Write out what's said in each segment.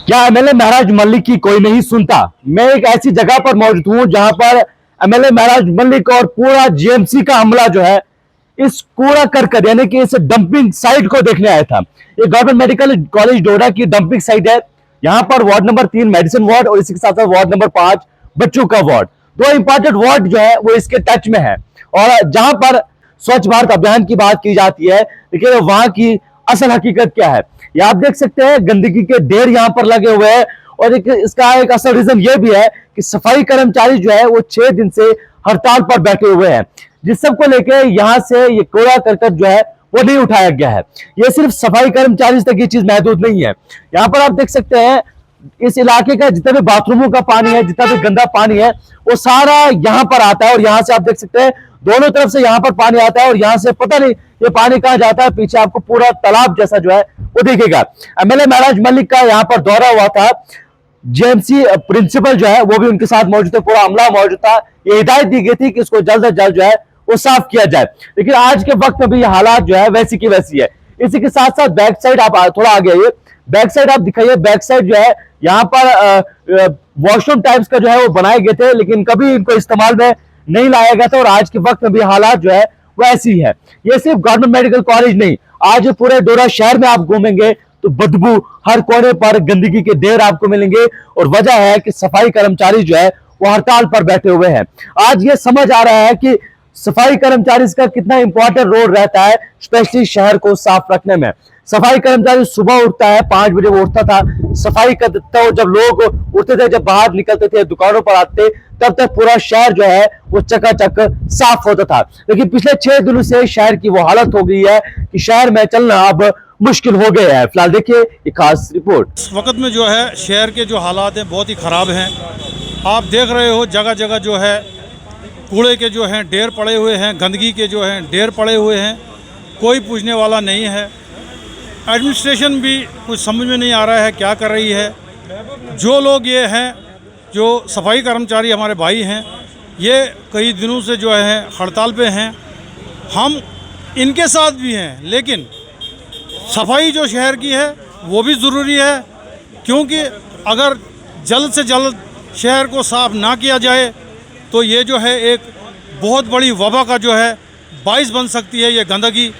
क्या एमएलए महराज मल्लिक की कोई नहीं सुनता। मैं एक ऐसी जगह पर मौजूद हूं जहां पर एमएलए महराज मल्लिक और पूरा जीएमसी का अमला जो है इस कूड़ा करकट यानी कि इस डंपिंग साइट को देखने आया था। ये गवर्नमेंट मेडिकल कॉलेज डोडा की डंपिंग साइट है। यहाँ पर वार्ड नंबर 3 मेडिसिन वार्ड और इसी के साथ साथ वार्ड नंबर 5 बच्चों का वार्ड, दो इंपॉर्टेंट वार्ड जो है वो इसके टच में है। और जहां पर स्वच्छ भारत अभियान की बात की जाती है, लेकिन वहां की असल हकीकत क्या है ये आप देख सकते हैं। गंदगी के ढेर यहाँ पर लगे हुए हैं और इसका एक असल रीजन ये भी है कि सफाई कर्मचारी जो है वो 6 दिन से हड़ताल पर बैठे हुए हैं, जिस सब को लेकर यहाँ से ये कूड़ा करकट जो है वो नहीं उठाया गया है। ये सिर्फ सफाई कर्मचारी तक ये चीज महदूद नहीं है। यहाँ पर आप देख सकते हैं इस इलाके का जितना भी बाथरूमों का पानी है, जितना भी गंदा पानी है, वो सारा यहाँ पर आता है। और यहाँ से आप देख सकते हैं दोनों तरफ से यहाँ पर पानी आता है और यहाँ से पता नहीं ये पानी कहाँ जाता है। पीछे आपको पूरा तालाब जैसा जो है वो दिखेगा। एमएलए महराज मल्लिक का यहाँ पर दौरा हुआ था। जेएमसी प्रिंसिपल जो है वो भी उनके साथ मौजूद थे, पूरा अमला मौजूद था। ये हिदायत दी गई थी कि इसको जल्द से जल्द जो है वो साफ किया जाए, लेकिन आज के वक्त में भी ये हालात जो है वैसी की वैसी है। इसी के साथ साथ बैक साइड आप थोड़ा आगे आइए, बैक साइड आप दिखाइए। बैक साइड जो है यहाँ पर वॉशरूम टाइप्स का जो है वो बनाए गए थे, लेकिन कभी इनको इस्तेमाल में नहीं लाया गया था। और आज के वक्त में भी हालात जो है वो ऐसी है। ये सिर्फ गवर्नमेंट मेडिकल कॉलेज नहीं, आज पूरे डोडा शहर में आप घूमेंगे तो बदबू हर कोने पर गंदगी के ढेर आपको मिलेंगे। और वजह है कि सफाई कर्मचारी जो है वो हड़ताल पर बैठे हुए हैं। आज ये समझ आ रहा है कि सफाई कर्मचारी का कितना इंपॉर्टेंट रोल रहता है, स्पेशली शहर को साफ रखने में। सफाई कर्मचारी सुबह उठता है, 5 बजे वो उठता था, सफाई करता हो। जब लोग उठते थे, जब बाहर निकलते थे, दुकानों पर आते, तब तक पूरा शहर जो है वो चकाचक साफ होता था। लेकिन पिछले 6 दिनों से शहर की वो हालत हो गई है कि शहर में चलना अब मुश्किल हो गया है। फिलहाल देखिए एक खास रिपोर्ट। इस वक्त में जो है शहर के जो हालात हैं बहुत ही ख़राब हैं। आप देख रहे हो जगह जगह जो है कूड़े के जो हैं ढेर पड़े हुए हैं, गंदगी के जो हैं ढेर पड़े हुए हैं, कोई पूछने वाला नहीं है। एडमिनिस्ट्रेशन भी कुछ समझ में नहीं आ रहा है क्या कर रही है। जो लोग ये हैं जो सफाई कर्मचारी हमारे भाई हैं, ये कई दिनों से जो है हड़ताल पे हैं। हम इनके साथ भी हैं, लेकिन सफाई जो शहर की है वो भी ज़रूरी है, क्योंकि अगर जल्द से जल्द शहर को साफ़ ना किया जाए तो ये जो है एक बहुत बड़ी वबा का जो है बाइस बन सकती है ये गंदगी।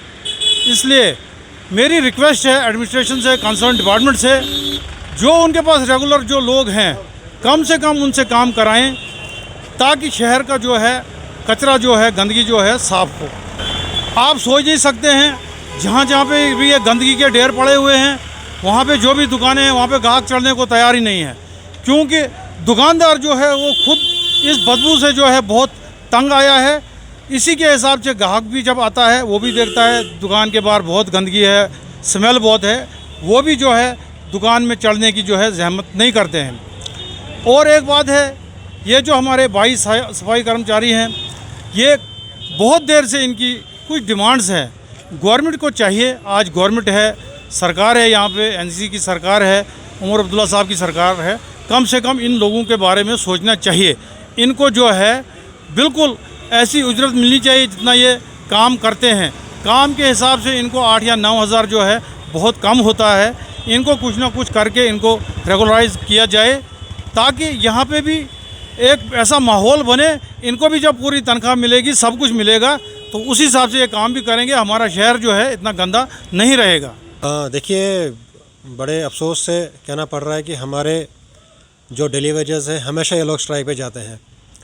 इसलिए मेरी रिक्वेस्ट है एडमिनिस्ट्रेशन से, कंसर्न डिपार्टमेंट से, जो उनके पास रेगुलर जो लोग हैं कम से कम उनसे काम कराएं, ताकि शहर का जो है कचरा जो है गंदगी जो है साफ़ हो। आप सोच नहीं सकते हैं जहाँ जहाँ पे भी ये गंदगी के ढेर पड़े हुए हैं, वहाँ पे जो भी दुकानें हैं वहाँ पे ग्राहक चढ़ने को तैयार ही नहीं है, क्योंकि दुकानदार जो है वो खुद इस बदबू से जो है बहुत तंग आया है। इसी के हिसाब से ग्राहक भी जब आता है वो भी देखता है दुकान के बाहर बहुत गंदगी है, स्मेल बहुत है, वो भी जो है दुकान में चढ़ने की जो है जहमत नहीं करते हैं। और एक बात है, ये जो हमारे भाई सफाई कर्मचारी हैं, ये बहुत देर से इनकी कुछ डिमांड्स हैं। गवर्नमेंट को चाहिए, आज गवर्नमेंट है, सरकार है, यहाँ पे एनसीसी की सरकार है, उमर अब्दुल्ला साहब की सरकार है, कम से कम इन लोगों के बारे में सोचना चाहिए। इनको जो है बिल्कुल ऐसी उजरत मिलनी चाहिए जितना ये काम करते हैं। काम के हिसाब से इनको 8 या 9 हज़ार जो है बहुत कम होता है। इनको कुछ ना कुछ करके इनको रेगुलराइज किया जाए, ताकि यहाँ पे भी एक ऐसा माहौल बने। इनको भी जब पूरी तनख्वाह मिलेगी, सब कुछ मिलेगा, तो उस हिसाब से ये काम भी करेंगे। हमारा शहर जो है इतना गंदा नहीं रहेगा। देखिए, बड़े अफसोस से कहना पड़ रहा है कि हमारे जो डेली वेजेस हैं हमेशा ये लोग स्ट्राइक पे जाते हैं।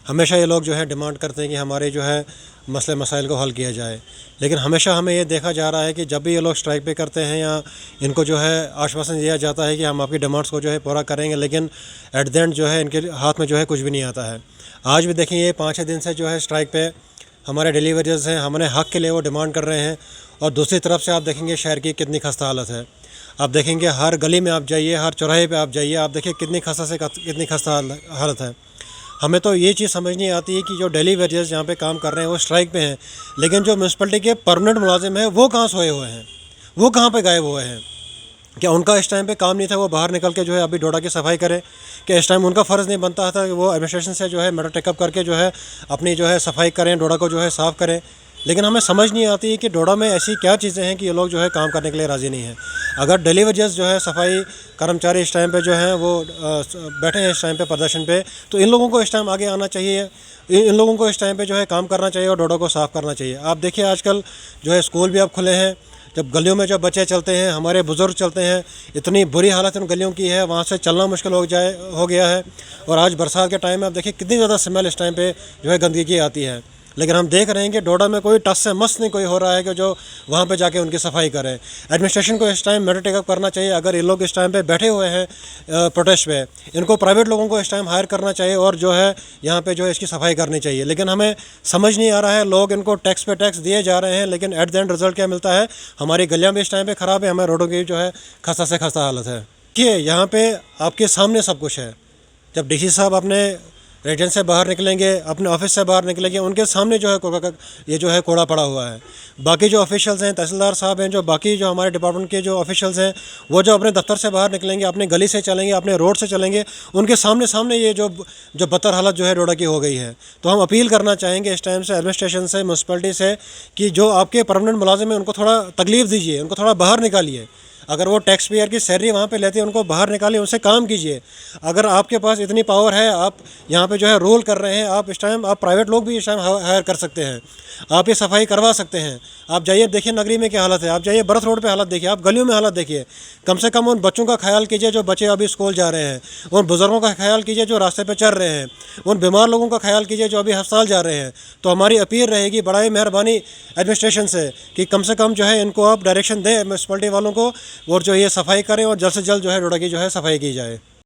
हमेशा ये लोग जो है डिमांड करते हैं कि हमारे जो है मसले मसाइल को हल किया जाए, लेकिन हमेशा हमें ये देखा जा रहा है कि जब भी ये लोग स्ट्राइक पे करते हैं या इनको जो है आश्वासन दिया जाता है कि हम आपकी डिमांड्स को जो है पूरा करेंगे, लेकिन एट द एंड जो है इनके हाथ में जो है कुछ भी नहीं आता है। आज भी देखें, ये 5-6 दिन से जो है स्ट्राइक पे हमारे डेली वेजेस हैं, हमारे हक़ के लिए वो डिमांड कर रहे हैं। और दूसरी तरफ से आप देखेंगे शहर की कितनी खस्ता हालत है। आप देखेंगे हर गली में आप जाइए, हर चौराहे पे आप जाइए, आप देखिए कितनी खस्ता हालत है। हमें तो ये चीज़ समझ नहीं आती है कि जो डेली वेजेस यहाँ पे काम कर रहे हैं वो स्ट्राइक पे हैं, लेकिन जो म्यूनसिपलिटी के परमानेंट मुलाजिम हैं वो कहाँ सोए हुए हैं, वो कहाँ पे गायब हुए हैं? क्या उनका इस टाइम पे काम नहीं था वो बाहर निकल के जो है अभी डोडा की सफाई करें? कि इस टाइम उनका फ़र्ज़ नहीं बनता था कि वो एडमिनिस्ट्रेशन से जो है मैटर टेकअप करके जो है अपनी जो है सफाई करें, डोडा को जो है साफ़ करें? लेकिन हमें समझ नहीं आती है कि डोडा में ऐसी क्या चीज़ें हैं कि ये लोग जो है काम करने के लिए राज़ी नहीं हैं। अगर डेली वेजेस जो है सफाई कर्मचारी इस टाइम पे जो हैं वो बैठे हैं इस टाइम पे प्रदर्शन पे, तो इन लोगों को इस टाइम आगे आना चाहिए, इन लोगों को इस टाइम पे जो है काम करना चाहिए और डोडा को साफ़ करना चाहिए। आप देखिए आजकल जो है स्कूल भी अब खुले हैं, जब गलियों में जब बच्चे चलते हैं, हमारे बुज़ुर्ग चलते हैं, इतनी बुरी हालत इन गलियों की है, वहाँ से चलना मुश्किल हो गया है। और आज बरसात के टाइम में आप देखिए कितनी ज़्यादा स्मेल इस टाइम पे जो है गंदगी की आती है। लेकिन हम देख रहे हैं कि डोडा में कोई टस से मस नहीं कोई हो रहा है कि जो वहाँ पे जाके उनकी सफाई करे। एडमिनिस्ट्रेशन को इस टाइम मैटर टेकअप करना चाहिए। अगर ये लोग इस टाइम पे बैठे हुए हैं प्रोटेस्ट पे, इनको प्राइवेट लोगों को इस टाइम हायर करना चाहिए और जो है यहाँ पे जो है इसकी सफाई करनी चाहिए। लेकिन हमें समझ नहीं आ रहा है, लोग इनको टैक्स पे टैक्स दिए जा रहे हैं, लेकिन एट द एंड रिजल्ट क्या मिलता है, हमारी गलियाँ भी इस टाइम पर ख़राब है, हमारे रोडों की जो है खस्ता से खस्ता हालत है। देखिए यहाँ पर आपके सामने सब कुछ है। जब डीसी साहब अपने रेजिडेंस से बाहर निकलेंगे, अपने ऑफिस से बाहर निकलेंगे, उनके सामने जो है ये जो है कूड़ा पड़ा हुआ है। बाकी जो ऑफिशियल्स हैं, तहसीलदार साहब हैं, जो बाकी जो हमारे डिपार्टमेंट के जो ऑफिशियल्स हैं, वो जो अपने दफ्तर से बाहर निकलेंगे, अपने गली से चलेंगे, अपने रोड से चलेंगे, उनके सामने ये जो बदतर हालत जो है डोडा की हो गई है। तो हम अपील करना चाहेंगे इस टाइम से एडमिनिस्ट्रेशन से, म्यूनसिपलिटी से, कि जो आपके परमानेंट मुलाजिम हैं उनको थोड़ा तकलीफ़ दीजिए, उनको थोड़ा बाहर निकालिए। अगर वो टैक्स पेयर की सैलरी वहाँ पे लेते हैं, उनको बाहर निकालिए, उनसे काम कीजिए। अगर आपके पास इतनी पावर है, आप यहाँ पे जो है रोल कर रहे हैं, आप इस टाइम आप प्राइवेट लोग भी इस टाइम हायर कर सकते हैं, आप ये सफाई करवा सकते हैं। आप जाइए देखिए नगरी में क्या हालत है, आप जाइए बरथ रोड पे हालत देखिए, आप गलियों में हालत देखिए। कम से कम उन बच्चों का ख्याल कीजिए जो बच्चे अभी स्कूल जा रहे हैं, उन बुज़ुर्गों का ख्याल कीजिए जो रास्ते पे चल रहे हैं, उन बीमार लोगों का ख्याल कीजिए जो अभी अस्पताल जा रहे हैं। तो हमारी अपील रहेगी बड़ा ही मेहरबानी एडमिनिस्ट्रेशन से कि कम से कम जो है इनको आप डायरेक्शन दें म्यूनसिपलिटी वालों को, और जो ये सफाई करें और जल्द से जल्द जो है डोडा की जो है सफाई की जाए।